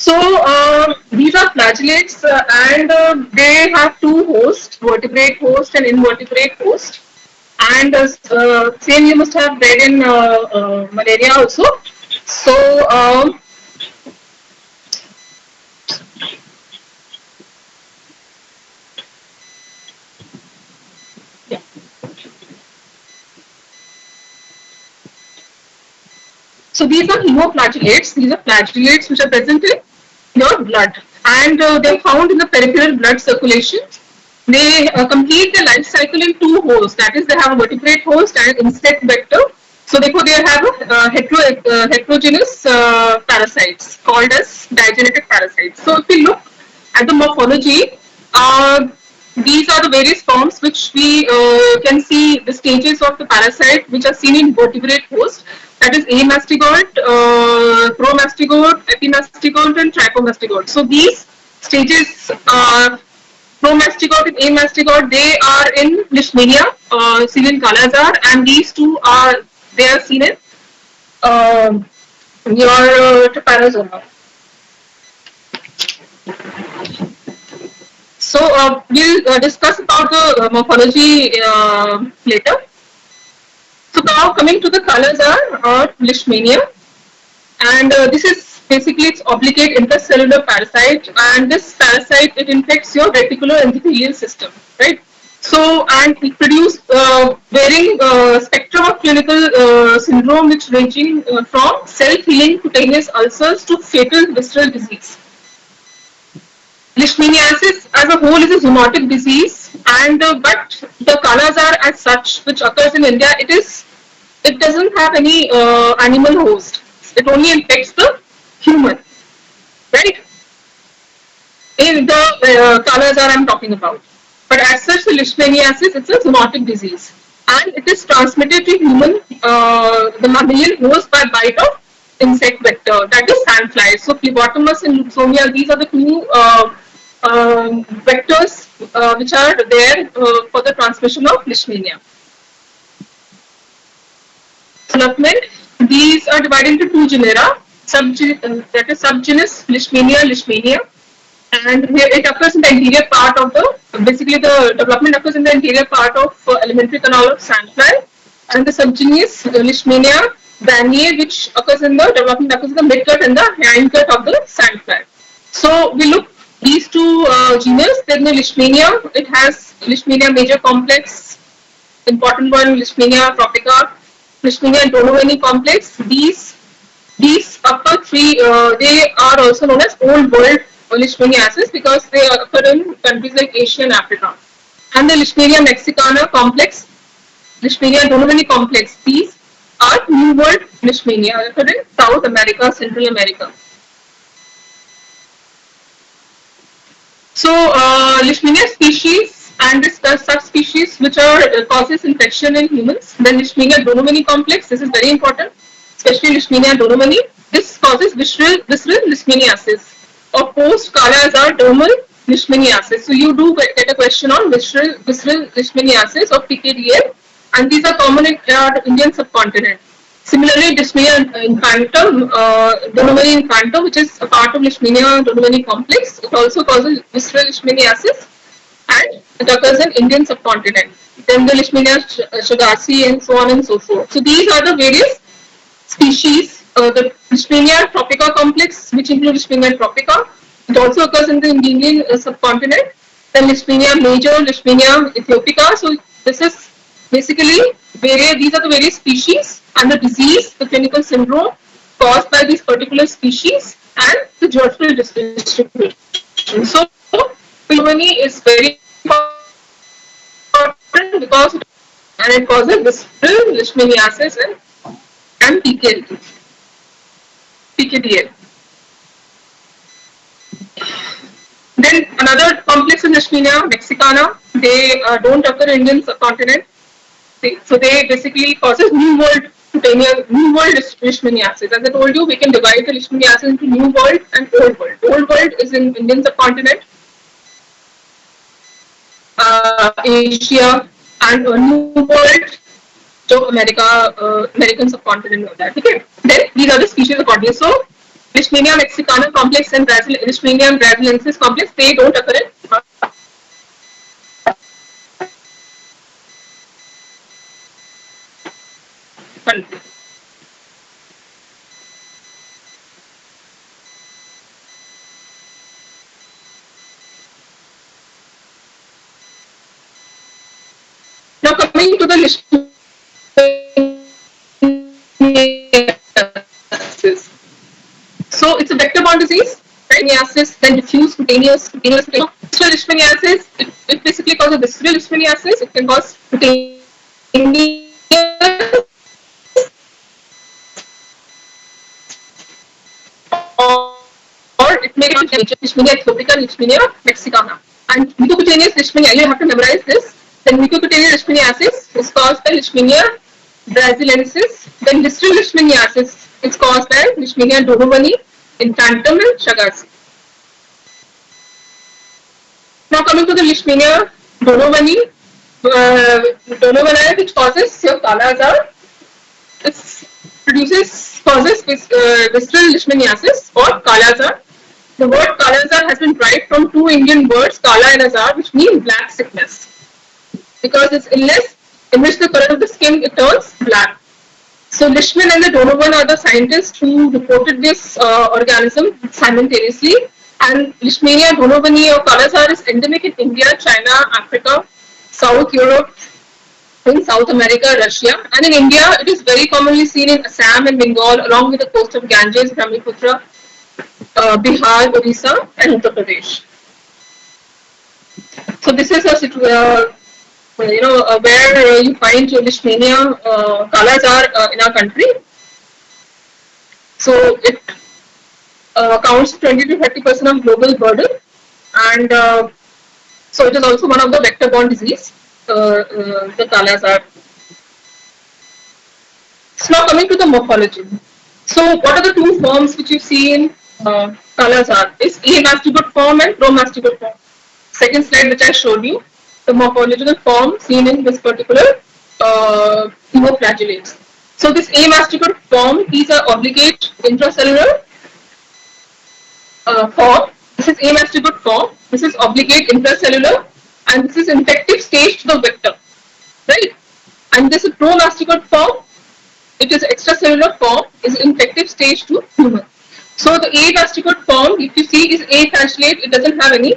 So these are flagellates, and they have two hosts: vertebrate host and invertebrate host. And same you must have read in malaria also. So yeah. So these are hemoflagellates. These are flagellates which are present in your blood, and they're found in the peripheral blood circulation. They complete their life cycle in two hosts. That is, they have a vertebrate host and insect vector. So therefore, they have a heterogeneous parasites called as digenetic parasites. So if we look at the morphology, uh, these are the various forms which we can see the stages of the parasite which are seen in vertebrate host. That is amastigote, promastigote, epimastigote, and trichomastigote. So these stages are promastigote and amastigote. They are in Leishmania, seen in Kala-Azar, and these two are they are seen in uh, your trypanosoma. So we'll discuss about the morphology later. So now coming to the colors are Leishmania, and this is basically its obligate intracellular parasite, and this parasite it infects your reticular endothelial system, right? So and it produce varying spectrum of clinical syndrome, which ranging from self-healing cutaneous ulcers to fatal visceral disease. Leishmaniasis as a whole is a zoonotic disease, and but the Kala-Azar as such, which occurs in India, it doesn't have any animal host. It only infects the human, right? In the Kala-Azar I'm talking about. But as such, the Leishmaniasis it's a zoonotic disease, and it is transmitted to human the mammalian host by bite of insect vector, that is sandflies. So phlebotomus and leukemia, these are the two vectors which are there for the transmission of Leishmania. Development. These are divided into two genera. That is subgenus Leishmania, and here it occurs in the anterior part of the. Basically, the development occurs in the anterior part of alimentary canal of sandfly, and the subgenus Leishmania brannii, which occurs in the midgut and the hindgut of the sandfly. So we look these two genus. Then the Leishmania, it has Leishmania major complex, important one Leishmania tropica, Leishmania donovani complex. These upper three they are also known as old world Leishmaniasis because they occur in countries like Asia and Africa. And the Leishmania mexicana complex, Leishmania donovani complex. These are New World Leishmania occur in South America, Central America. So Leishmania species and this subspecies which are causes infection in humans. Then Leishmania donovani complex. This is very important, especially Leishmania donovani. This causes visceral leishmaniasis or post Kala-Azar dermal leishmaniasis. So you do get a question on visceral leishmaniasis or PKDL, and these are common in our Indian subcontinent. Similarly, Leishmania infantum, donovani infantum, which is a part of Leishmania donovani complex, it also causes visceral leishmaniasis, and it occurs in Indian subcontinent. Then the Leishmania chagassi and so on and so forth. So these are the various species. The Leishmania tropica complex, which includes Leishmania tropica, it also occurs in the Indian subcontinent. Then Leishmania major, Leishmania ethiopica. So this is basically these are the various species and the disease, the clinical syndrome caused by these particular species and the geographical distribution. So pneumonia is very important because it causes visceral leishmaniasis and PKDL. Then another complex in Leishmania mexicana. They don't occur in Indian subcontinent. So they basically causes New World Leishmaniasis. As I told you, we can divide the Leishmaniasis into New World and Old World. Old World is in Indian subcontinent, Asia, and New World, so American subcontinent of that. Okay. Then these are the species accordingly. So Leishmania mexicana complex and Leishmania brasiliensis complex, they don't occur in country. Now coming to the leishmaniasis. So it's a vector-borne disease, right? Leishmaniasis, then diffuse cutaneous. Visceral leishmaniasis, it basically causes visceral leishmaniasis. It can cause cutaneous or it may cause leishmania atopica, leishmania mexicana. And mucocutaneous leishmania, you have to memorize this. Then mucocutaneous leishmaniasis is caused by leishmania brasiliensis. Then visceral leishmaniasis is caused by leishmania donovani, infantum, and Chagas. Now coming to the leishmania donovani, donovani which causes your kala azar. This causes visceral leishmaniasis or kala azar. The word kala azar has been derived from two Indian words, kala and azar, which mean black sickness. Because it's illness in which the color of the skin it turns black. So Leishman and the Donovan are the scientists who reported this organism simultaneously. And Leishmania donovani or kala azar is endemic in India, China, Africa, South Europe, in South America, Russia, and in India, it is very commonly seen in Assam and Bengal, along with the coast of Ganges, Brahmaputra, Bihar, Odisha, and Uttar Pradesh. So this is a where you find Leishmania kala azar in our country. So it counts 20 to 30% of global burden, and so it is also one of the vector-borne disease, the kala azar. So now coming to the morphology. So what are the two forms which you see in kala azar? Is amastibate form and promastibate form. Second slide which I showed you, the morphological form seen in this particular hemoflagellates. So this amastibate form is an obligate intracellular form. This is amastibate form. This is obligate intracellular, and this is infective stage to the vector, right? And this is promastibate form. It is extracellular form, is infective stage to human. So the amastibate form, if you see, is aflagellate. It doesn't have any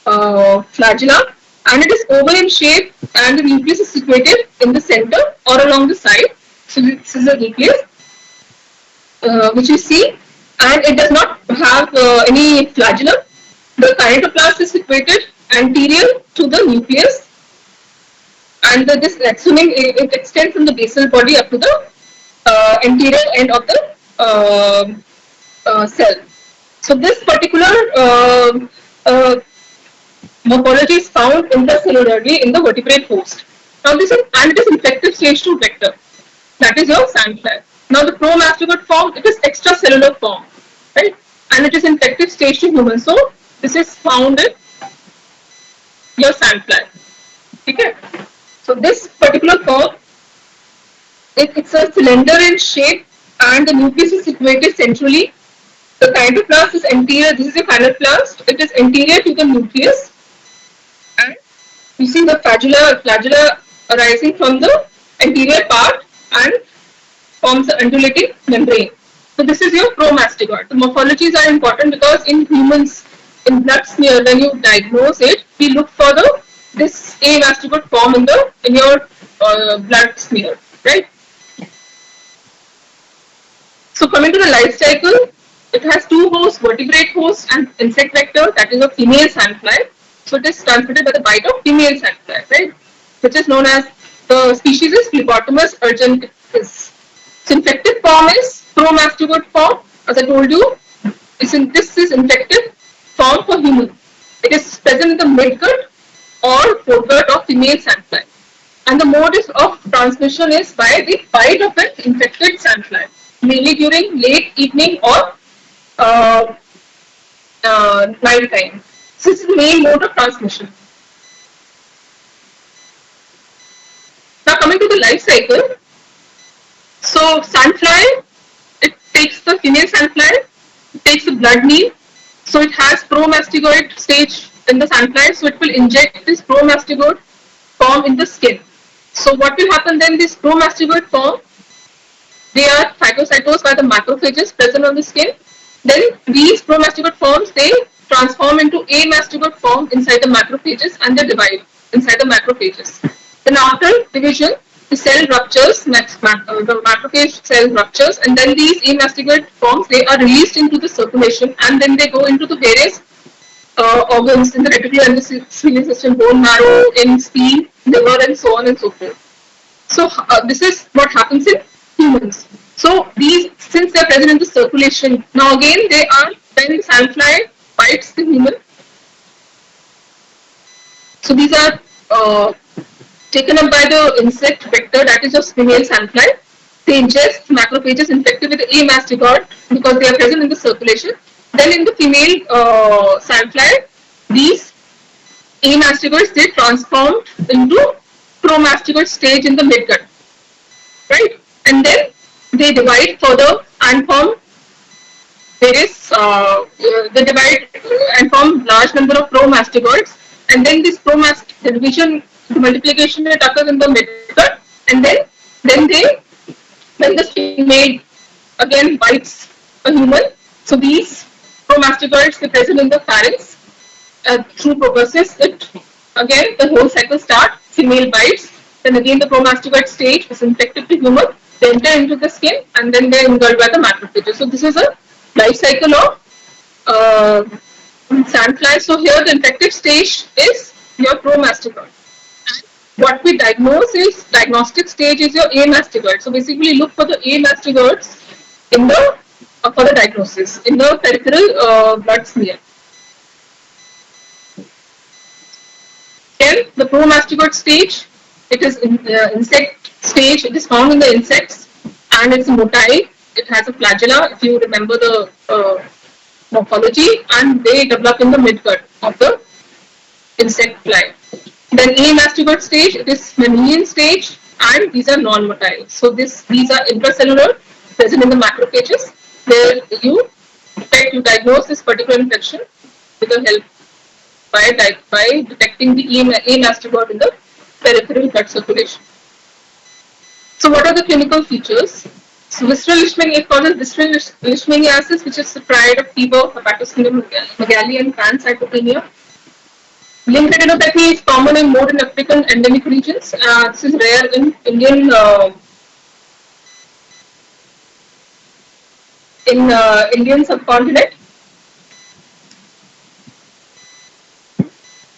flagella, and it is oval in shape, and the nucleus is situated in the center or along the side. So this is the nucleus which you see, and it does not have any flagellum. The kinetoplast is situated anterior to the nucleus, and this axoneme it extends from the basal body up to the anterior end of the cell. So this particular morphology is found intracellularly in the vertebrate host. Now this is, and it is infective stage 2 vector. That is your sandfly. Now the promastibate form, it is extracellular form, right? And it is infective stage 2 human. So this is found in your sandfly. Okay. So this particular form, it's a cylinder in shape, and the nucleus is situated centrally. The kinetoplast is anterior. This is a kinetoplast. It is anterior to the nucleus, and you see the flagella arising from the anterior part and forms the undulating membrane. So this is your promastibate. The morphologies are important because in humans, in blood smear, when you diagnose it, we look for this amastibate form in your blood smear, right? So coming to the life cycle, it has two hosts, vertebrate host and insect vector, that is a female sandfly. So it is transmitted by the bite of female sandfly, right? Which is known as, the species is Phlebotomus urgentis. So infective form is promastibate form. As I told you, this is infective form for human. It is present in the midgut or foregut of female sandfly. And the mode of transmission is by the bite of an infected sandfly, mainly during late evening or night time. So this is the main mode of transmission. Now coming to the life cycle. So sandfly, it takes the female sandfly, takes a blood meal. So it has promastigoid stage in the sandfly. So it will inject this promastigoid form in the skin. So what will happen then? This promastigoid form, they are phagocytosed by the macrophages present on the skin. Then these promastigoid forms, they transform into amastigoid form inside the macrophages and they divide inside the macrophages. Then after division, the cell ruptures, the macrophage cell ruptures, and then these amastigoid forms, they are released into the circulation and then they go into the various organs in the reticular endothelial system, bone marrow, in spleen, liver, and so on and so forth. So this is what happens in humans. So these, since they are present in the circulation, now again they are, when the sandfly bites the human. So these are taken up by the insect vector, that is of female sandfly. They ingest macrophages infected with A mastigoid because they are present in the circulation. Then in the female sandfly, these A mastigoids, they transformed into promastigoid stage in the midgut, right? And then they divide further and form various, they divide and form large number of promastigoids, and then this the division, the multiplication, it occurs in the midgut, and then they, when the female again bites a human, so these promastigoids, they present in the pharynx, through proboscis, it again the whole cycle starts. Female bites, then again the promastigoid stage is infected to human, they enter into the skin, and then they engulfed by the macrophages. So this is a life cycle of sandfly. So here the infected stage is your promastigoid. What we diagnose is, diagnostic stage is your amastigoid. So basically look for the amastigoids in the for the diagnosis in the peripheral blood smear. Then the promastigoid stage, it is in insect stage. It is found in the insects and it's motile. It has a flagella, if you remember the morphology, and they develop in the midgut of the insect fly. Then amastigoid stage, it is mammalian stage, and these are non-motile. So these are intracellular, present in the macrophages, where you diagnose this particular infection with the help by detecting the amastigoid in the peripheral blood circulation. So what are the clinical features? So visceral leishmania causes visceral leishmaniasis, which is the triad of fever, hepatosplenomegaly, and pancytopenia. Linked retinopathy is common in more in African endemic regions. This is rare in Indian subcontinent.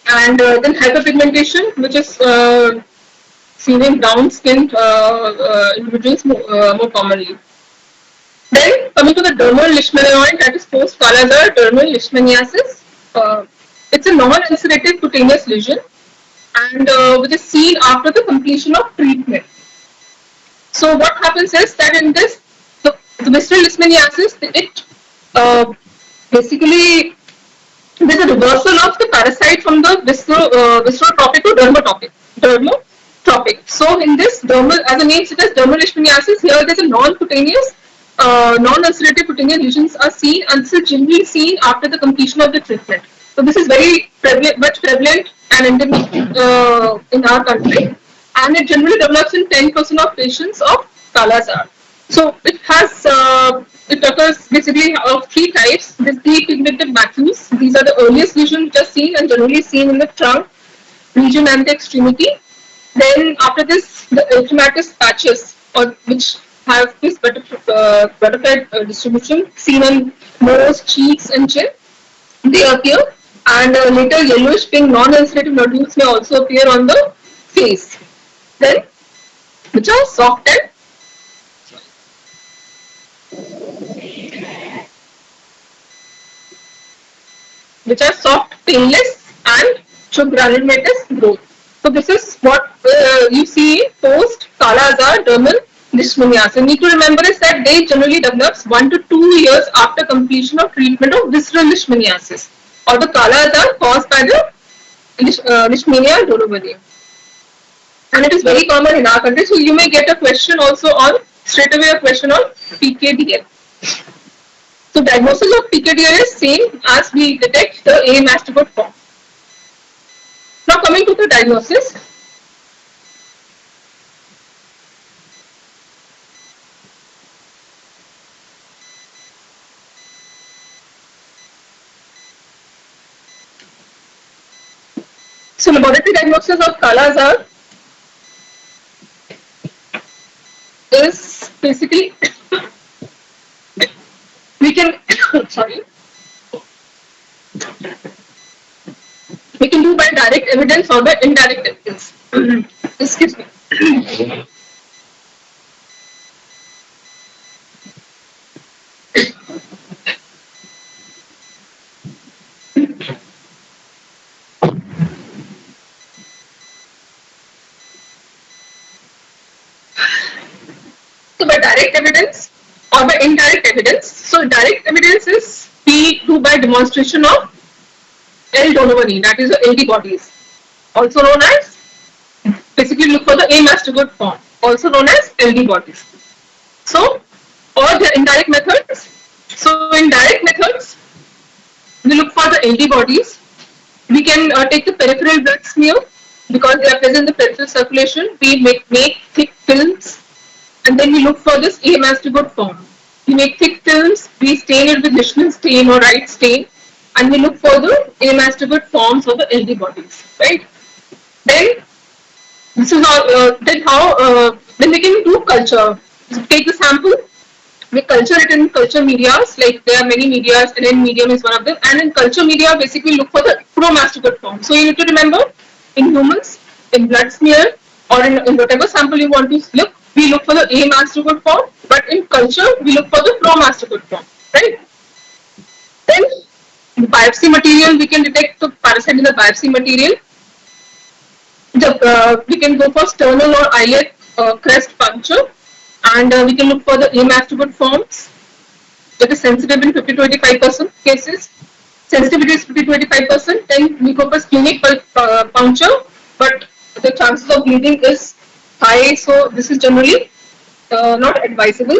And then hyperpigmentation, which is seen in brown-skinned individuals more commonly. Then coming to the dermal leishmanioid, that is post-Kala-Azar dermal leishmaniasis. It's a non-ulcerative cutaneous lesion, and which is seen after the completion of treatment. So what happens is that in this, the visceral leishmaniasis, it basically there's a reversal of the parasite from the viscerotrophic to dermotrophic. So in this dermal, as the name suggests, dermal leishmaniasis, here there's a non-cutaneous, non-ulcerative cutaneous lesions are seen, and this is generally seen after the completion of the treatment. So this is very prevalent, much prevalent and endemic in our country, and it generally develops in 10% of patients of Kala-Azar. So it has it occurs basically of three types. This depigmented macules. These are the earliest lesions which are seen and generally seen in the trunk region and the extremity. Then after this, the erythematous patches, or which have this butterfly distribution seen on nose, cheeks, and chin, they appear, and later yellowish pink non-ulcerative nodules may also appear on the face. Then, which are soft and painless and granulomatous growth. So this is what you see post Kala-Azar dermal leishmaniasis. You need to remember is that they generally develops 1 to 2 years after completion of treatment of visceral leishmaniasis or the Kala-Azar caused by the Leishmania dolobardii. And it is very common in our country. So you may get a question also on, straight away a question on PKDL. So diagnosis of PKDR is same as we detect the A mastocyte form. Now coming to the diagnosis. So laboratory diagnosis of Kala Azar is basically we can sorry we can do by direct evidence or by indirect evidence. Excuse me. So by direct evidence or by indirect evidence. So direct evidence is we do by demonstration of L Donovani, that is the LD bodies, also known as basically look for the A mastocyte form, also known as LD bodies. So or the indirect methods. So in direct methods, we look for the LD bodies. We can take the peripheral blood smear because they are present in the peripheral circulation. We make thick films and then we look for this A mastocyte form. We make thick films, we stain it with Leishman stain or Wright stain, and we look for the A mastocyte forms of the LD bodies, right? Then this is all. Then how? Then we can do culture. So take the sample. We culture it in culture medias. Like there are many medias, and then medium is one of them. And in culture media, basically look for the pro-mastocyte form. So you need to remember, in humans, in blood smear, or in whatever sample you want to look, we look for the A mastocyte form. But in culture, we look for the pro-mastocyte form, right? Then the biopsy material, we can detect the parasite in the biopsy material. We can go for sternal or eyelid crest puncture, and we can look for the amastoid forms. That is sensitive in 50 to 85% cases. Sensitivity is 50 to 85%. Then we go for splenic puncture, but the chances of bleeding is high, so this is generally not advisable.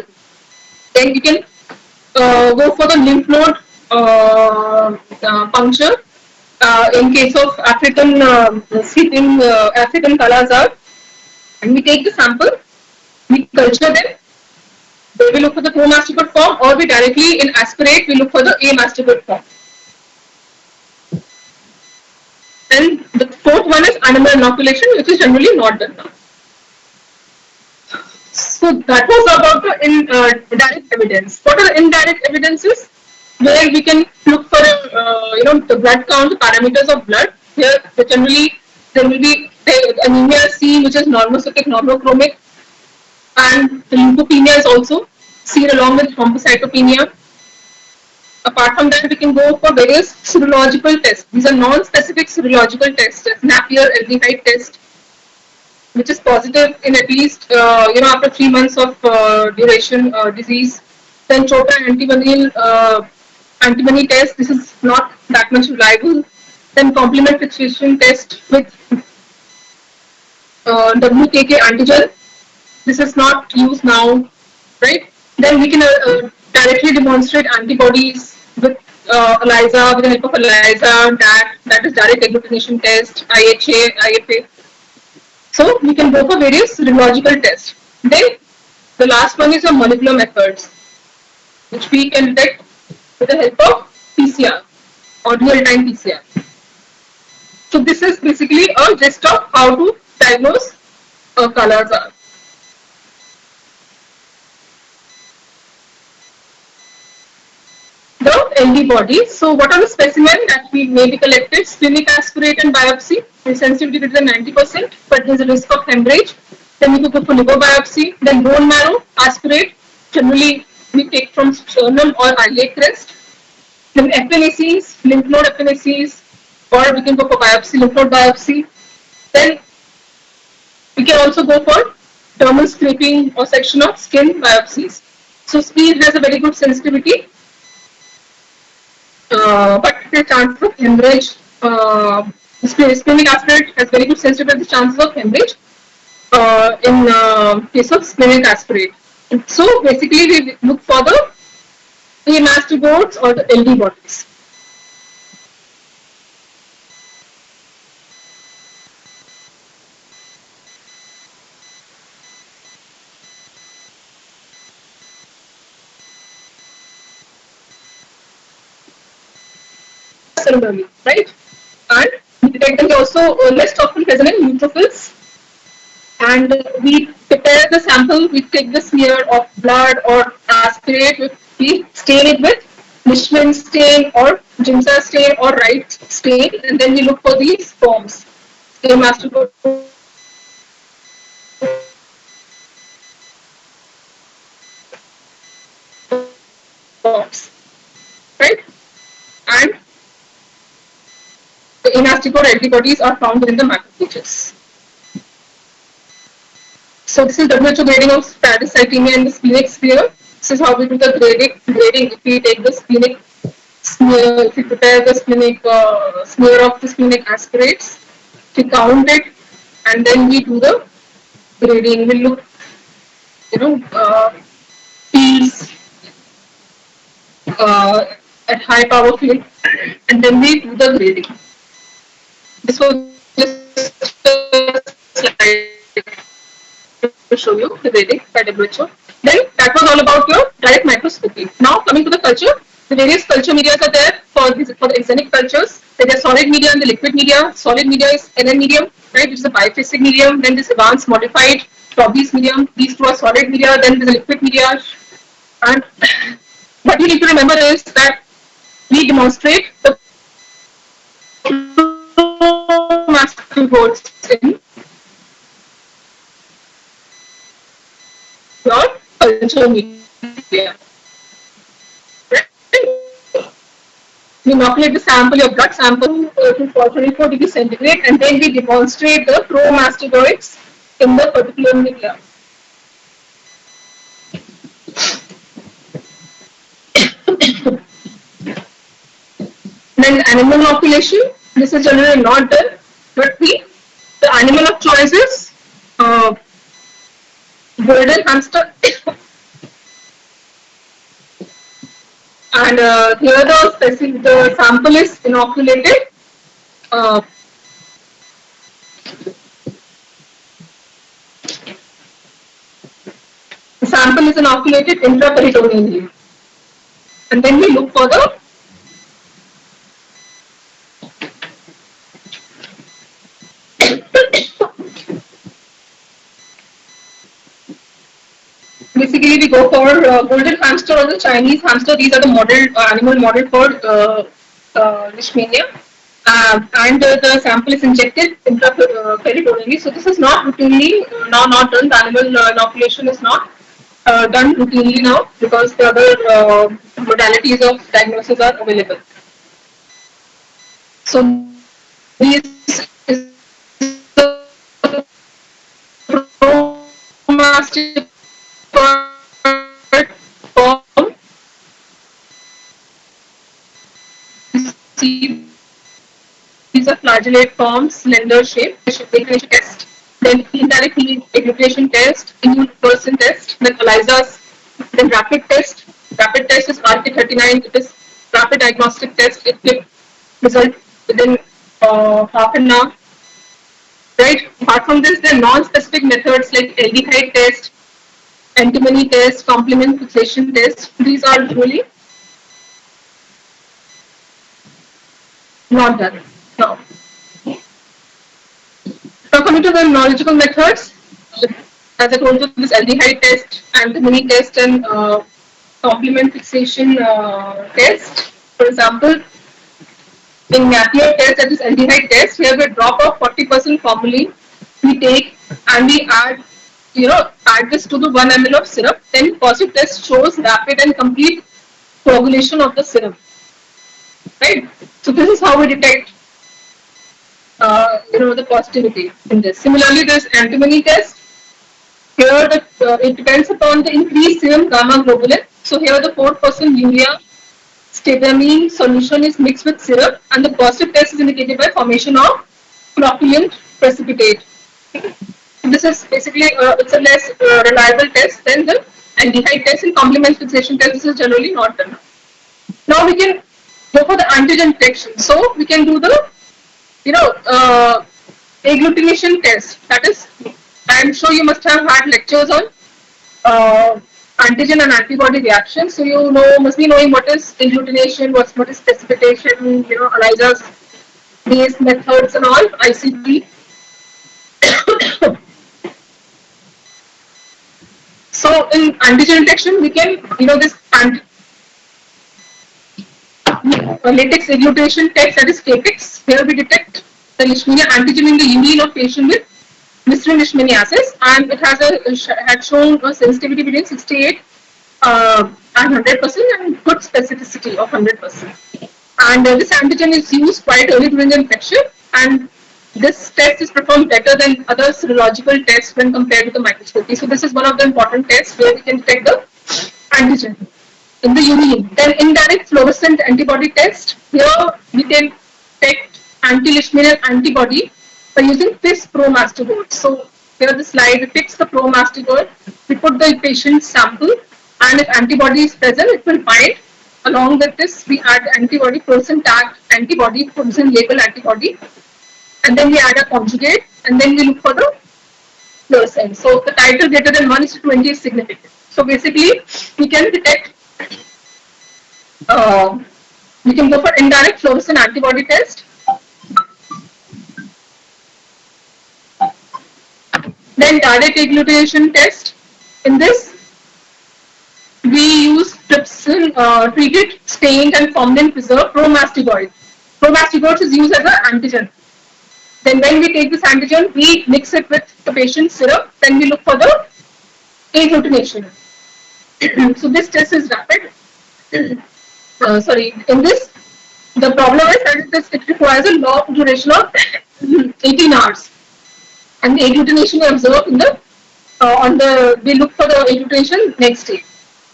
Then we can go for the lymph node puncture. In case of African African Kala Azar, and we take the sample, we culture them. They will look for the pro-mastocyte form, or we directly in aspirate we look for the A mastocyte form. And the fourth one is animal inoculation, which is generally not done now. So that was about the direct evidence. What are the indirect evidences? Where we can look for the blood count, the parameters of blood. Here generally there will be anemia C, which is normocytic, normochromic, and the leukopenia is also seen along with thrombocytopenia. Apart from that, we can go for various serological tests. These are non-specific serological tests, Napier aldehyde test, which is positive in at least after 3 months of duration disease. Then Chota antibody test. This is not that much reliable. Then complement fixation test with WKK antigen. This is not used now, right? Then we can directly demonstrate antibodies with ELISA, with the help of ELISA, that is direct agglutination test, IHA, IFA. So we can go for various serological tests. Then the last one is the molecular methods, which we can detect with the help of PCR or real-time PCR. So this is basically a gist of how to diagnose Kala Azar. The LD bodies. So what are the specimens that we may be collected? Splenic aspirate and biopsy. Sensitivity greater than 90%, but there is a risk of hemorrhage. Then we go for liver biopsy. Then bone marrow aspirate. Generally we take from sternum or eyelid crest. Then FNACs, lymph node FNACs, or we can go for biopsy, lymph node biopsy. Then we can also go for dermal scraping or section of skin biopsies. So spleen has a very good sensitivity, but the chances of hemorrhage, splenic aspirate has very good sensitivity, the chances of hemorrhage in case of splenic aspirate. So basically we look for the A mastodotes or the LD bodies. Similarly, right? And we detect them also less often present in neutrophils. And we prepare the sample, we take the smear of blood or aspirate, we stain it with Michelin stain or Giemsa stain or Wright stain, and then we look for these forms. So mastocytosis forms, right? And the inactivated antibodies are found within the macrophages. So this is WHO grading of thrombocythemia in the splenic sphere. This is how we do the grading. If we take the splenic smear, if we prepare the splenic smear of the splenic aspirates, we count it, and then we do the grading. We look, fields at high power field, and then we do the grading. This was just a slide to show you the grading by WHO. Then that was all about your direct microscopy. Now coming to the culture, the various culture medias are there for the exenic cultures. There is solid media and the liquid media. Solid media is NN medium, right, which is a biphasic medium. Then this advanced modified Tobbe's medium. These two are solid media. Then there's a liquid media. And what you need to remember is that we demonstrate the massive boards in your culture media. We inoculate the sample, your blood sample, to 24 degrees centigrade, and then we demonstrate the pro-mastoids in the particular media. Then animal inoculation. This is generally not done, but the animal of choice is golden hamster. And here the sample is inoculated. The sample is inoculated intraperitoneally, and then we look for the basically we go for golden hamster or the Chinese hamster. These are the model animal model for leishmania. And the sample is injected intraperitoneally. So this is not routinely now not done. The animal inoculation is not done routinely now because the other modalities of diagnosis are available. So these is the pro-mastoid form. These are flagellate forms, slender shape, aggregation test, then indirect aggregation test, immune person test, then ELISA's, then rapid test. Rapid test is RT39, it is rapid diagnostic test, it will result within half an hour. Right? Apart from this, there are non-specific methods like aldehyde test, antimony test, complement fixation test. These are usually not done. Now coming to the neurological methods, as I told you, this aldehyde test, antimony test, and complement fixation test. For example, in Napier test, that is aldehyde test, here we drop off 40% formalin, we take and we add, add this to the 1 ml of syrup. Then positive test shows rapid and complete coagulation of the syrup. Right. So this is how we detect the positivity in this. Similarly, there's antimony test. Here, it depends upon the increased serum gamma globulin. So here, the 4% urea stabamine solution is mixed with syrup, and the positive test is indicated by formation of flocculent precipitate. This is basically it's a less reliable test than the aldehyde test and complement fixation test. This is generally not done. Now we can go for the antigen detection. So we can do the, agglutination test. That is, I'm sure you must have had lectures on uh, antigen and antibody reaction. So you must be knowing what is agglutination, what is precipitation, ELISA's based methods and all, ICT. So in antigen detection, we can, this latex agglutination test, that is Capex. Here we detect the Leishmania antigen in the urine of patient with visceral leishmaniasis, and it has had shown a sensitivity between 68 and 100% and good specificity of 100%. And this antigen is used quite early during the infection, and this test is performed better than other serological tests when compared to the microscopy. So this is one of the important tests where we can detect the antigen in the urine. Then indirect fluorescent antibody test. Here we can detect anti-leishmanial antibody by using FIS pro-mastigode. So here the slide depicts the pro-mastigode. We put the patient's sample, and if antibody is present, it will bind. Along with this, we add antibody, fluorescent tagged antibody, fluorescent label antibody, and then we add a conjugate, and then we look for the fluorescence. So the titer greater than 1 is to 20 is significant. So basically, we can detect, we can go for indirect fluorescent antibody test. Then direct agglutination test. In this, we use trypsin treated, stained, and formalin preserved pro-mastigoid. Pro-mastigoid is used as an antigen. Then when we take this antigen, we mix it with the patient's serum. Then we look for the agglutination. So this test is rapid. In this, the problem is that it requires a long duration of 18 hours. And the agglutination we observe in the we look for the agglutination next day.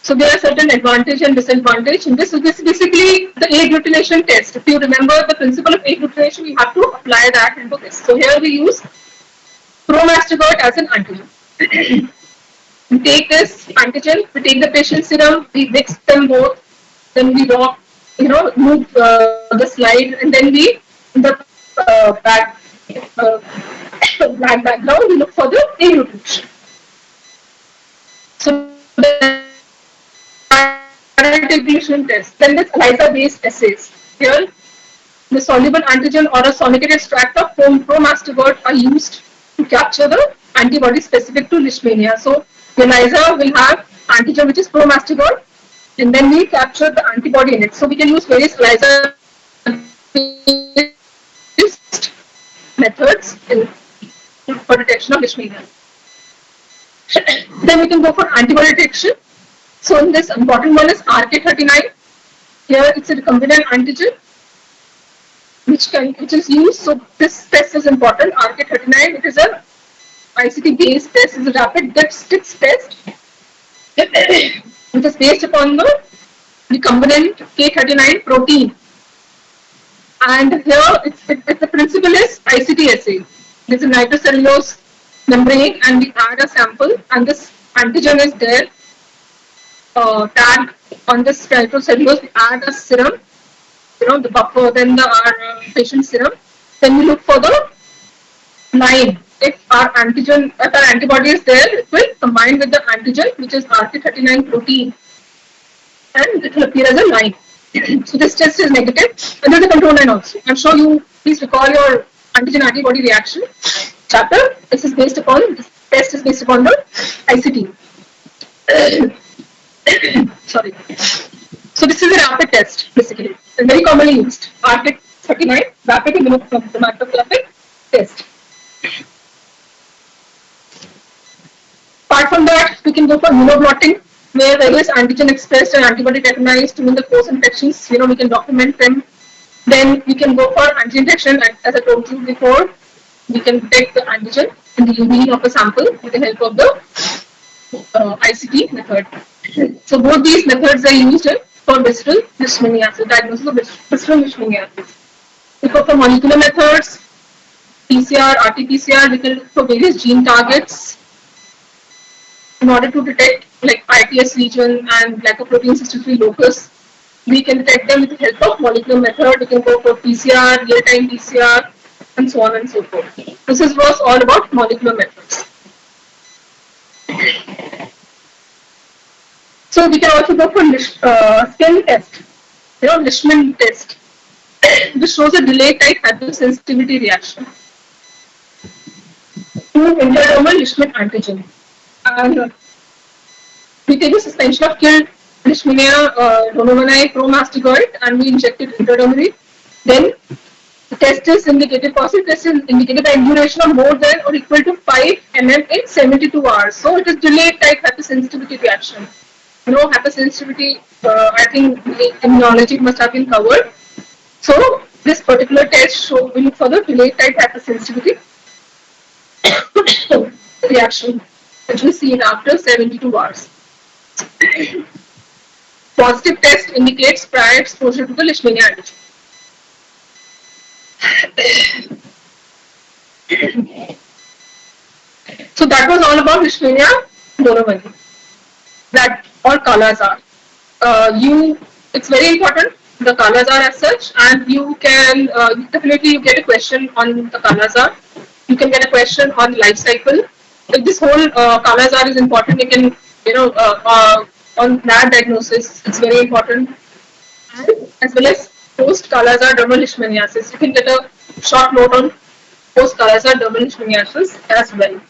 So there are certain advantage and disadvantage. And this is basically the agglutination test. If you remember the principle of agglutination, we have to apply that into this. So here we use pro-mastigoid as an antigen. We take this antigen, we take the patient's serum, we mix them both, then we move the slide, and then we in the black background, we look for the agglutination. So agglutination test. Then this ELISA-based assays. Here, the soluble antigen or a sonicated extract of pro-mastigoid are used to capture the antibody specific to Leishmania. So the ELISA will have antigen which is pro-mastigoid, and then we capture the antibody in it. So we can use various ELISA methods for detection of Leishmania. Then we can go for antibody detection. So in this important one is RK39. Here it's a recombinant antigen which is used. So this test is important. RK39. It is a ICT based test. Is a rapid depth test. It is based upon the recombinant K39 protein. And here the principle is ICT assay. There's a nitrocellulose membrane, and we add a sample, and this antigen is there tagged on this nitrocellulose. We add a serum, the buffer, then our patient serum. Then we look for the line. If our antibody is there, it will combine with the antigen, which is RK39 protein, and it will appear as a line. So this test is negative, and there's a control line also. I'm sure you please recall your antigen antibody reaction chapter. This test is based upon the ICT. Sorry. So this is a rapid test, basically, and very commonly used. RK39 rapid immunochromatographic test. Apart from that, we can go for immunoblotting, where various antigen expressed and antibody recognized during the course infections. We can document them. Then we can go for antigen detection, as I told you before. We can detect the antigen in the urine of a sample with the help of the ICT method. So both these methods are used for visceral leishmaniasis, diagnosis of visceral leishmaniasis. We go for molecular methods, PCR, RT-PCR. We can look for various gene targets in order to detect like ITS region and glycoprotein 63 locus. We can detect them with the help of molecular method. We can go for PCR, real-time PCR, and so on and so forth. This was all about molecular methods. So we can also go for skin test, Leishman test, which shows a delayed type hypersensitivity reaction to intradermal Leishman antigen. And we take a suspension of killed Leishmania donovani promastigoid and we inject it intradermally. Then the test is indicated, positive test is indicated by duration of more than or equal to 5 mm in 72 hours. So it is delayed type hypersensitivity reaction. Hypersensitivity, I think the immunology must have been covered. So this particular test will look for the delayed type hypersensitivity reaction, which we see after 72 hours. Positive test indicates prior exposure to the Leishmania antigen. So that was all about Leishmania donovani. That all colors are. It's very important. The colors are as such, and you can definitely you get a question on the colors are. You can get a question on life cycle. If this whole colors are is important, you can on that diagnosis, it's very important. And as well as post colors are dermal leishmaniasis. You can get a short note on post colors are dermal leishmaniasis as well.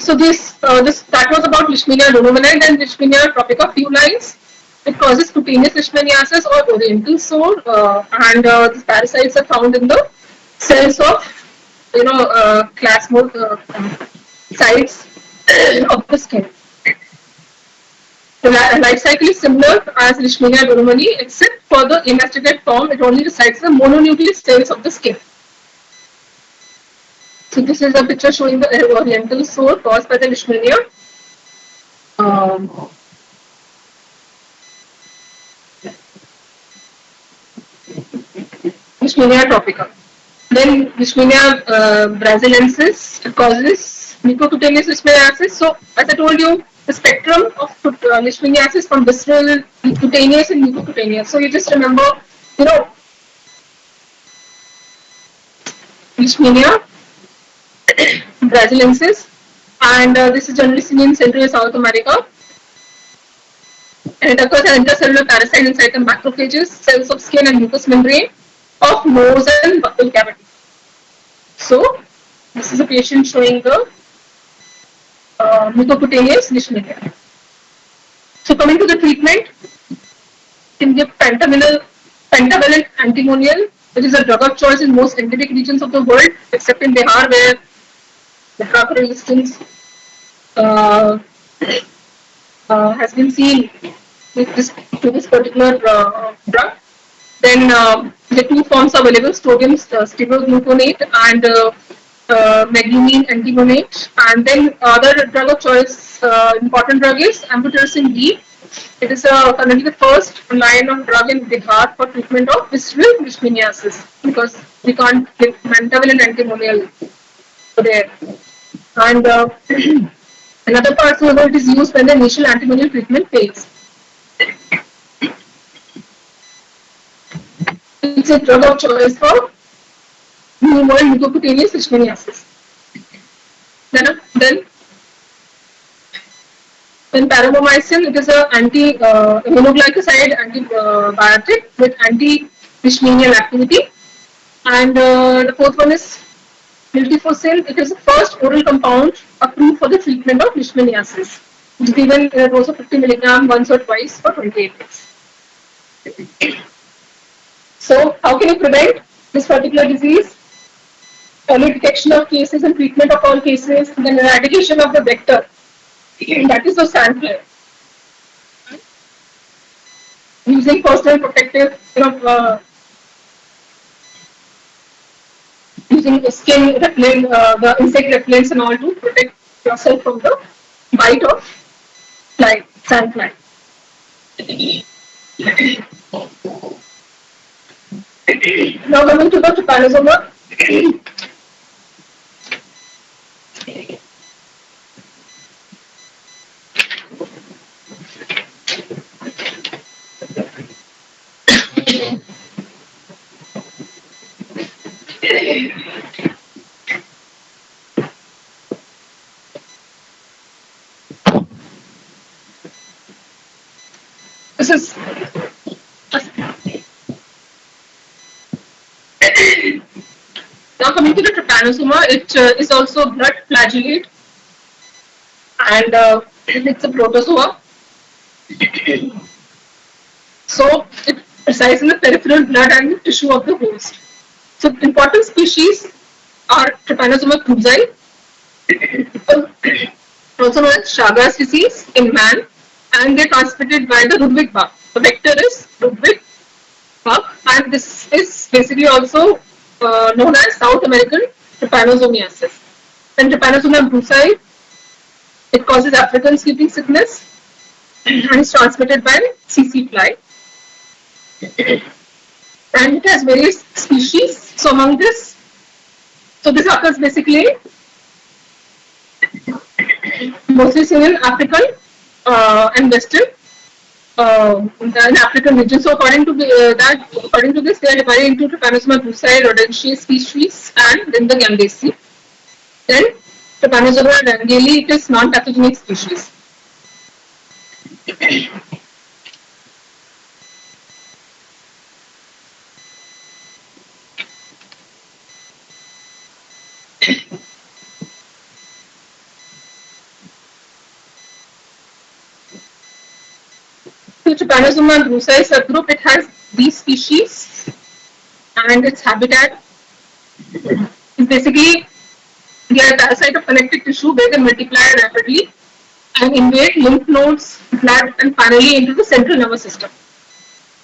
So that was about Leishmania donovani and Leishmania tropica. Few lines. It causes cutaneous leishmaniasis or oriental sore, and these parasites are found in the cells of plasmode sites of the skin. The life cycle is similar as Leishmania donovani, except for the emasticated form. It only resides in the mononucleus cells of the skin. So this is a picture showing the oriental sore caused by the Leishmania. Leishmania tropica. Then Leishmania brasiliensis causes mucocutaneous leishmaniasis. So as I told you, the spectrum of leishmaniasis from visceral, cutaneous, and mucocutaneous. So you just remember, Leishmania brasiliensis, and this is generally seen in Central and South America. And it occurs as intracellular parasite inside the macrophages, cells of skin and mucous membrane of nose and buccal cavity. So this is a patient showing the mucocutaneous leishmania. So coming to the treatment, you can give pentavalent antimonial, which is a drug of choice in most endemic regions of the world, except in Bihar, where the drug resistance has been seen with this particular drug. Then the two forms are available: sodium stevogluconate and meglumine antimonate. And then other drug of choice, important drug is amphotericin B. It is currently the first line of drug in Bihar for treatment of visceral leishmaniasis, because we can't give pentavalent antimonial there. And another part of it is used when the initial antimonial treatment fails. It's a drug of choice for pneumonia mucocutaneous leishmaniasis. Then parabomycin, it is an immunoglycoside antibiotic with anti-leishmanial activity. And the fourth one is miltefosine. It is the first oral compound approved for the treatment of leishmaniasis. It is given in a dose of 50 mg once or twice for 28 days. So how can you prevent this particular disease? Early detection of cases and treatment of all cases, then eradication of the vector. That is the sample. Using personal protective, using the skin repellent, the insect repellents and all to protect yourself from the bite of sandfly. Now coming to the trypanosoma. This is now coming to the trypanosoma. It is also blood flagellate, and it's a protozoa. So it resides in the peripheral blood and the tissue of the host. So important species are Trypanosoma cruzi, also known as Chagas disease in man, and they're transmitted by the Ludwig bug. The vector is Ludwig bug, and this is basically also known as South American trypanosomiasis. And Trypanosoma cruzi, it causes African sleeping sickness and is transmitted by CC fly. And it has various species. So among this, so this occurs basically mostly seen in African and Western in African region. So according to according to this, they are divided into Trypanosoma cruzi, Rodentia species, and then the Gambaceae. Then Trypanosoma rangeli, it is non-pathogenic species. So Trypanosoma cruzi subgroup, it has these species, and its habitat is basically they are a parasite of connective tissue where they multiply rapidly and invade lymph nodes, blood, and finally into the central nervous system.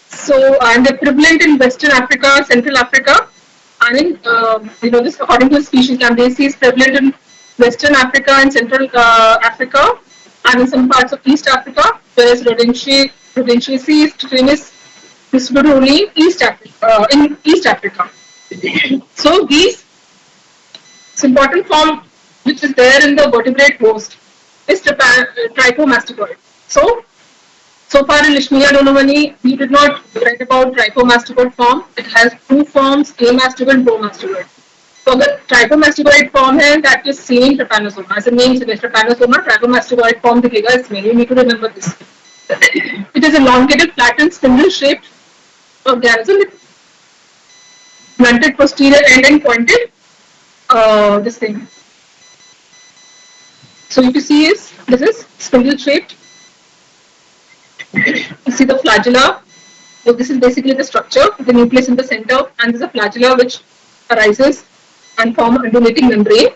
So, and they're prevalent in Western Africa, Central Africa, and in this according to the species, Gambaceae is prevalent in Western Africa and Central Africa, and in some parts of East Africa, whereas Rodentiaceae is distributed only in East Africa. So these important form which is there in the vertebrate host is trypomastoid. So far in Leishmania donomani, we did not write about trypomastoid form. It has two forms, amastoid and promastoid. So the trypomastoid form है that is seen in trypanosoma. As the name suggests, trypanosoma, trypomastoid form दिखेगा इसमें. You need to remember this. It is elongated, flattened, spindle-shaped organism with blunted posterior end and pointed this thing. So if you see this is spindle-shaped. You see the flagella. So this is basically the structure, the nucleus in the center, and there's a flagella which arises and form undulating membrane.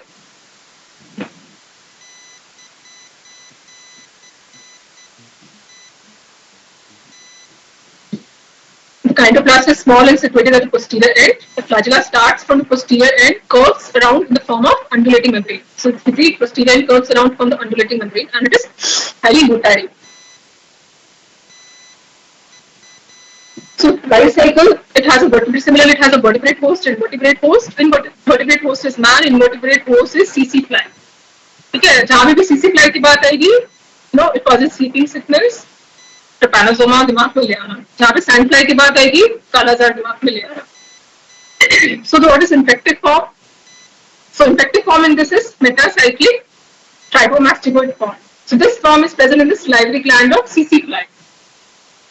The chytoplast is small and situated at the posterior end. The flagella starts from the posterior end, curves around in the form of undulating membrane. So the posterior end curves around from the undulating membrane, and it is highly motile. So life cycle, it has a vertebrate host and vertebrate host. Vertebrate host is man, invertebrate host is CC fly. Okay, जहाँ भी CC fly की बात आएगी, it causes sleeping sickness. Trypanosoma दिमाग में ले आना. जहाँ पे sand fly की बात आएगी, कालाजार दिमाग में ले आना. So what is infective form? So infective form in this is metacyclic trypomastoid form. So this form is present in the salivary gland of CC fly.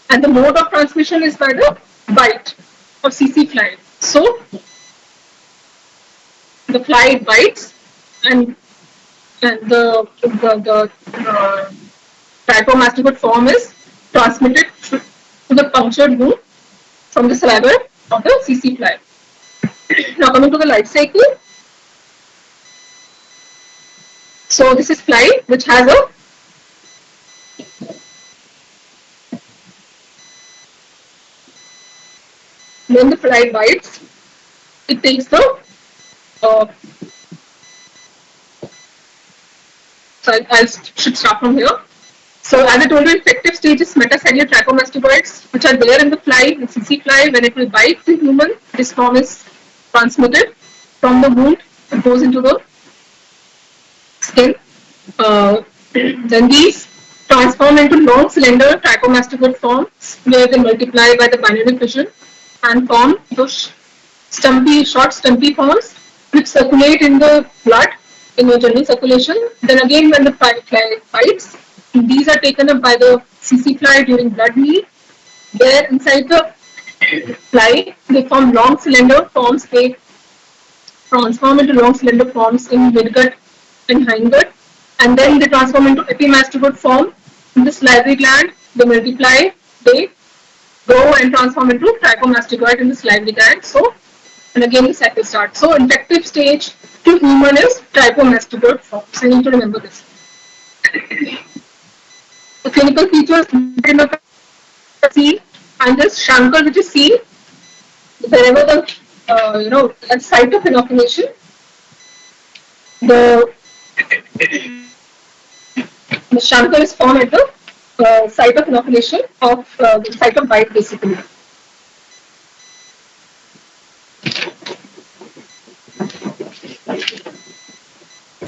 And the mode of transmission is by the bite of CC fly. So the fly bites, and the trypomastoid form is transmitted to the punctured wound from the saliva of the CC fly. Now coming to the life cycle. So this is fly which has a when the fly bites, it takes the so I should start from here. So as I told you, infective stage is metacellular trypomastoids, which are there in the fly, the CC fly. When it will bite the human, this form is transmitted from the wound. It goes into the skin. Then these transform into long slender trypomastoid forms where they multiply by the binary fission and form those short stumpy forms which circulate in the blood in your general circulation. Then again, when the fly bites, these are taken up by the CC fly during blood meal. There inside the fly, they form long cylinder forms. They transform into long cylinder forms in midgut and hindgut, and then they transform into epimastigote form in the salivary gland. They multiply, they grow and transform into trichomastigote in the salivary gland. So, and again the cycle starts. So, infective stage to human is trichomastigote form. So, you need to remember this. The clinical features C and this chancre which is seen wherever the at site of inoculation, the chancre is formed at the site of inoculation of the site of bite basically.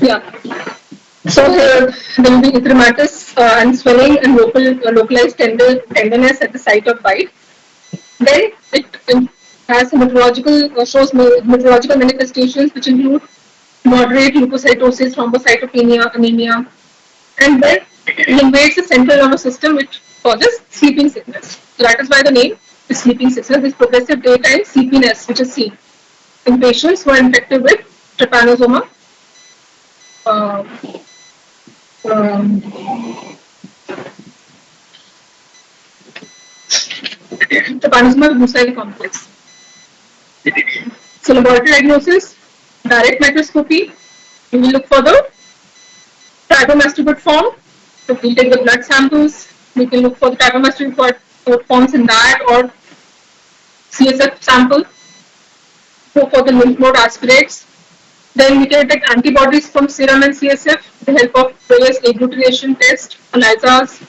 Yeah. So there will be erythematous and swelling and localized tenderness at the site of bite. Then it has shows meteorological manifestations which include moderate leukocytosis, thrombocytopenia, anemia, and then it invades the central nervous system, which causes sleeping sickness. So that is why the name is sleeping sickness. Is progressive daytime sleepiness, which is seen in patients who are infected with trypanosoma. Trypanosoma brucei complex. So laboratory diagnosis, direct microscopy, we will look for the trichomastigote form. So we'll take the blood samples, we can look for the trichomastigote forms in that or CSF sample, go for the lymph node aspirates. Then we can detect antibodies from serum and CSF with the help of various agglutination tests, ELISAs,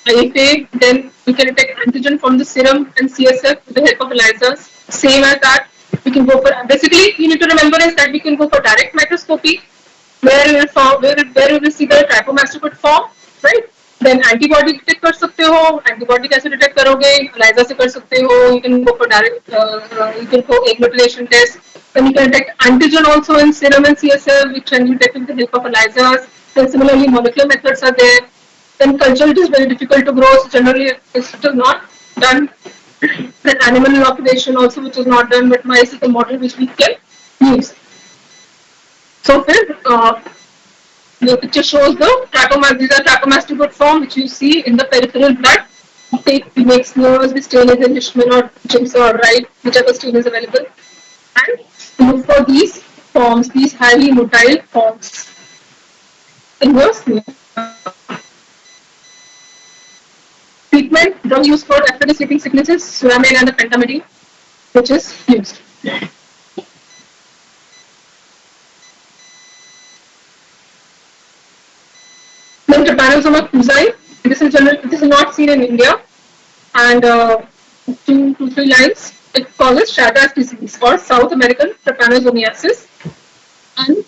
IFA. Then we can detect antigen from the serum and CSF with the help of ELISAs. Same as that, we can go for, basically you need to remember is that we can go for direct microscopy where we will see the trichomastigote form, right? Then antibody detect कर सकते हो, antibody कैसे detect करोगे? ELISA से कर सकते हो. You can go for direct, you can go agglutination test. Then you can detect antigen also in serum and CSF, which can be detected with the help of ELISAs. Then similarly, molecular methods are there. Then culture it is very difficult to grow, so generally it is not done. Then animal inoculation also, which is not done, but mice is the model which we can use. So the picture shows the trichomastigote form which you see in the peripheral blood. We make smears, we stain it in Leishman or Jimson or Wright, whichever stain is available, and look for these forms, these highly motile forms in your smear. Treatment, drug used for after the sleeping sicknesses, Suramine and the pentamidine, which is used. Then Trypanosoma cruzi. This is not seen in India, and 2 to 3 lines. It causes Chagas disease or South American trypanosomiasis, and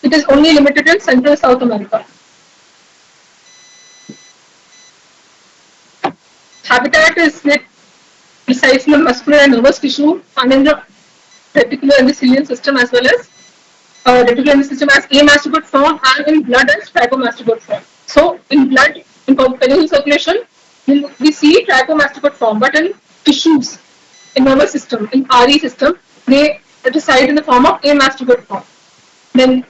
it is only limited in Central South America. Habitat is resides in the muscular and nervous tissue and in the reticular endothelial system as well as reticular endothelial system as amastigote form and in blood as trichomastigote form. So in blood, in peripheral circulation, we see trichomastigote form, but in tissues, in nervous system, in RE system, they reside in the form of amastigote form. Then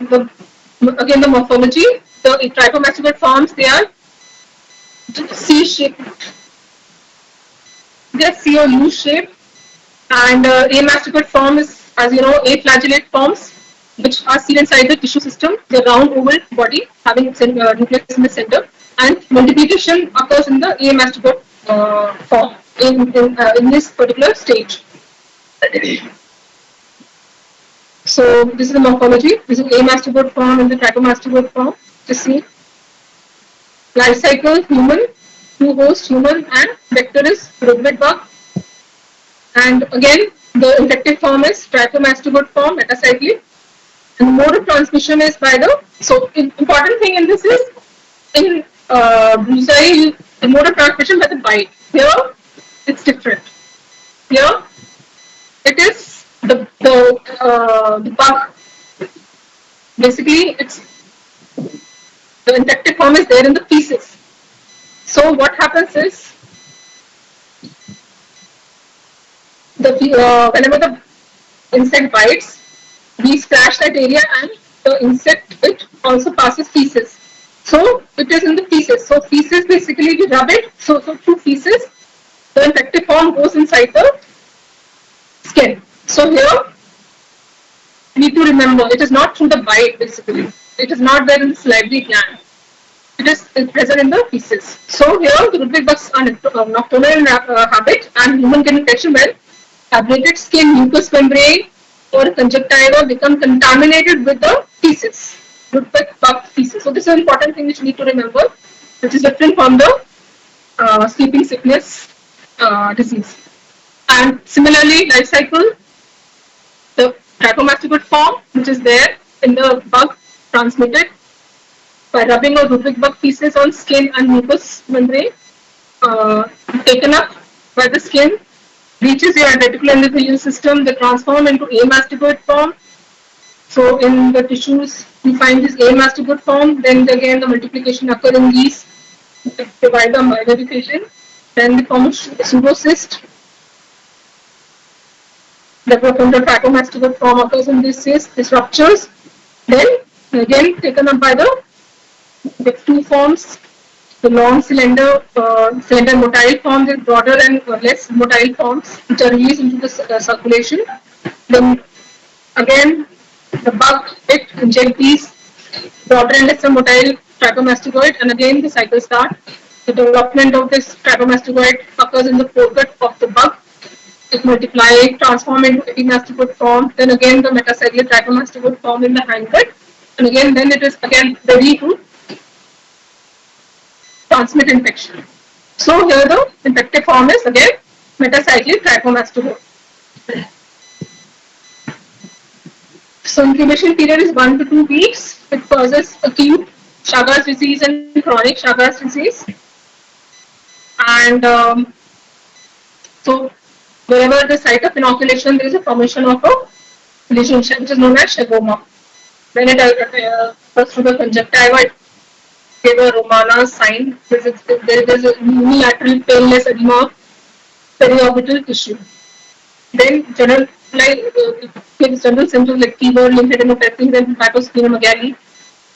again the morphology, the trichomastigote forms, they are C-shaped. They are C or U shaped, and amastigote form is, as you know, aflagellate forms which are seen inside the tissue system. The round oval body having nucleus in the center, and multiplication occurs in the amastigote form in this particular stage. So this is the morphology. This is amastigote form and the trichomastigote form. To see life cycle: human, two host human, and vector is rodent bug. And again, the infective form is trichomastigote form, metacycline. And the mode of transmission is by the, so important thing in this is, in brucei, the mode of transmission by the bite. Here, it's different. Here, it is the bug, basically it's the infected form is there in the feces. So what happens is whenever the insect bites, we scratch that area and the insect it also passes feces. So it is in the feces. So feces basically we rub it. So through feces, the infected form goes inside the skin. So here we need to remember it is not through the bite basically. It is not there in the salivary gland. It is present in the feces. So here the Ludwig bugs are nocturnal in habit and human can infection when ablated skin, mucous membrane or conjunctiva become contaminated with the feces, Ludwig bug feces. So this is an important thing which you need to remember, which is different from the sleeping sickness disease. And similarly, life cycle, the trichomastogate form, which is there in the bug transmitted by rubbing of Ludwig bug feces on skin and mucous membrane, taken up by the skin, reaches your reticular endothelial system, they transform into amastigoid form. So in the tissues, we find this amastigoid form. Then again, the multiplication occurs in these, provide the myelinification. Then the form of pseudocyst. The trichomastogate form occurs in this cyst. This ruptures. Then again taken up by the two forms. The long cylinder motile forms and broader and less motile forms, which are released into the circulation. Then again, the bug it inject these broader and lesser motile trichomastoid, and again the cycle starts. The development of this trichomastoid occurs in the foregut of the bug. It multiplies, transforms into epimastoid form. Then again the metacellular trichomastoid form in the hindgut, and again then it is again ready to transmit infection. So here the infected form is again metacyclic trichomastoid. So incubation period is 1 to 2 weeks. It causes acute Chagas disease and chronic Chagas disease. And so wherever the site of inoculation, there is a formation of a lesion which is known as chagoma. When it goes through the conjunctiva, it gave a Romana sign. There is a unilateral painless edema of periorbital tissue. Then general symptoms like fever, lymphadenopathy, then hepatosplenomegaly,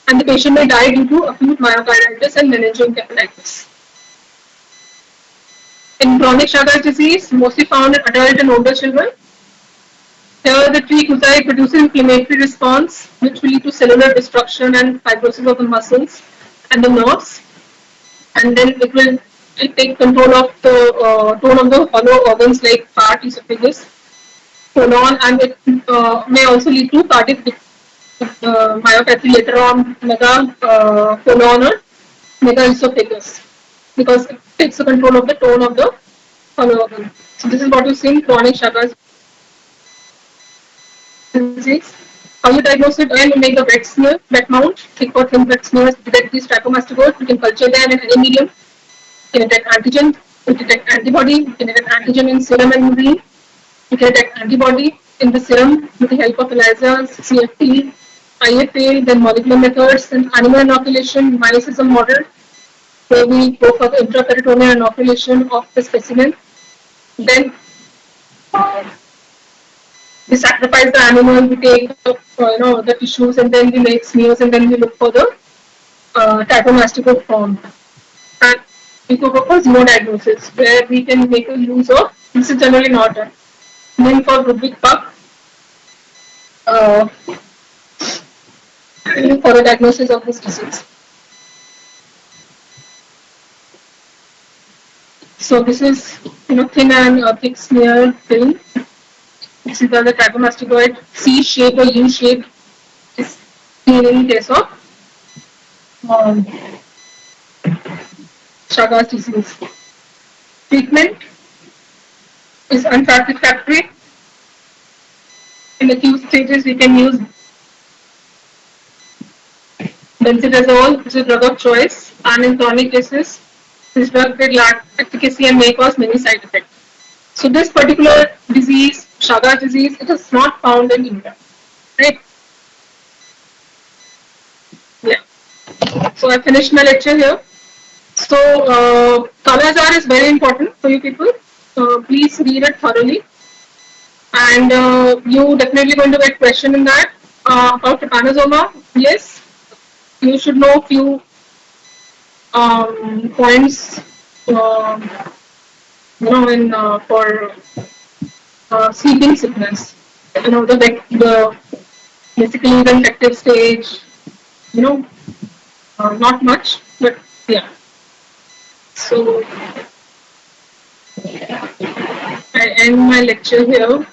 and the patient may die due to acute myocarditis and meningoencephalitis. In chronic Chagas disease, mostly found in adult and older children, here the tree Kuzai produces inflammatory response, which will lead to cellular destruction and fibrosis of the muscles and the nerves, and then it will take control of the tone of the hollow organs like heart, esophagus, colon, and it may also lead to cardiac myopathy later on, colon or megaesophagus, because it takes the control of the tone of the hollow organ. So this is what you see in chronic Chagas disease. How you diagnose it? Again, you make the wet smear, wet mount, thick or thin wet smears, detect these trichomastoid. You can culture them in any medium. You can detect antigen, you can detect antibody, you can detect antigen in serum and urine. You can detect antibody in the serum with the help of ELISAs, CFT, IFA, then molecular methods, and animal inoculation, myosism model, where we go for the intraperitoneal inoculation of the specimen. Then we sacrifice the animal, we take the tissues, and then we make smears, and then we look for the trichomastoid form. And we go for xenodiagnosis, where we can make a use of, this is generally not done. Then for Ludwig bug, for the diagnosis of this disease. So this is thin and thick smear film. This is the trichomastoid C-shaped or U-shaped is seen in case of Chagas disease. Treatment is unsatisfactory. In acute stages, we can use benzidazole, which is a drug of choice, and in chronic cases, this drug will lack efficacy and may cause many side effects. So this particular disease Chagas disease, it is not found in India. Right? Yeah. So I finished my lecture here. So Kala-Azar is very important for you people. Please read it thoroughly, and you definitely going to get question in that about trypanosoma. Yes, you should know few points. Um in for sleeping sickness. The basically the infective stage. You know, not much, but yeah. So I end my lecture here.